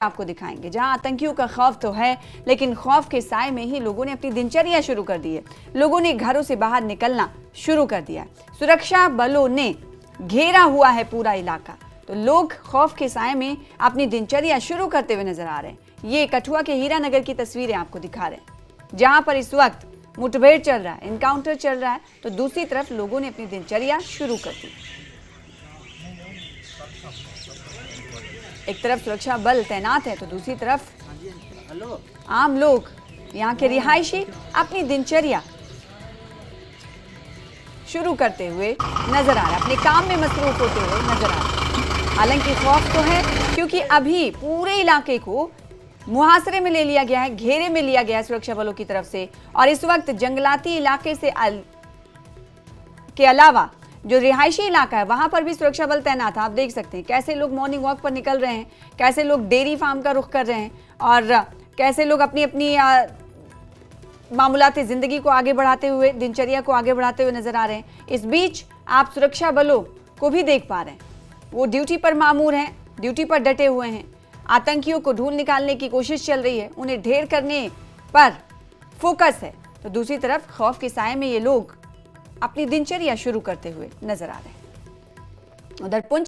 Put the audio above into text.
आपको दिखाएंगे जहां आतंकियों का खौफ तो है, लेकिन खौफ के साए में ही लोगों ने अपनी दिनचर्या शुरू कर दी है। लोगों ने घरों से बाहर निकलना शुरू कर दिया है। सुरक्षा बलों ने घेरा हुआ है पूरा इलाका, तो लोग खौफ के साए में अपनी दिनचर्या शुरू करते हुए नजर आ रहे हैं। ये कठुआ के हीरानगर की तस्वीरें आपको दिखा रहे हैं, जहां पर इस वक्त मुठभेड़ चल रहा है, एनकाउंटर चल रहा है, तो दूसरी तरफ लोगों ने अपनी दिनचर्या शुरू कर दी। एक तरफ सुरक्षा बल तैनात है तो दूसरी तरफ आम लोग, यहाँ के रिहायशी अपनी दिनचर्या शुरू करते हुए नजर आ रहे हैं, अपने काम में मसरूफ होते हुए नजर आ रहे हैं। हालांकि खौफ तो है, क्योंकि अभी पूरे इलाके को मुहासरे में ले लिया गया है, घेरे में लिया गया है सुरक्षा बलों की तरफ से। और इस वक्त जंगलाती इलाके से के अलावा जो रिहायशी इलाका है वहां पर भी सुरक्षा बल तैनात है। आप देख सकते हैं कैसे लोग मॉर्निंग वॉक पर निकल रहे हैं, कैसे लोग डेयरी फार्म का रुख कर रहे हैं और कैसे लोग अपनी अपनी मामूलाती जिंदगी को आगे बढ़ाते हुए, दिनचर्या को आगे बढ़ाते हुए नजर आ रहे हैं। इस बीच आप सुरक्षा बलों को भी देख पा रहे हैं, वो ड्यूटी पर मामूर हैं, ड्यूटी पर डटे हुए हैं। आतंकियों को ढूंढ निकालने की कोशिश चल रही है, उन्हें ढेर करने पर फोकस है। तो दूसरी तरफ खौफ के साए में ये लोग अपनी दिनचर्या शुरू करते हुए नजर आ रहे हैं। उधर पुंछ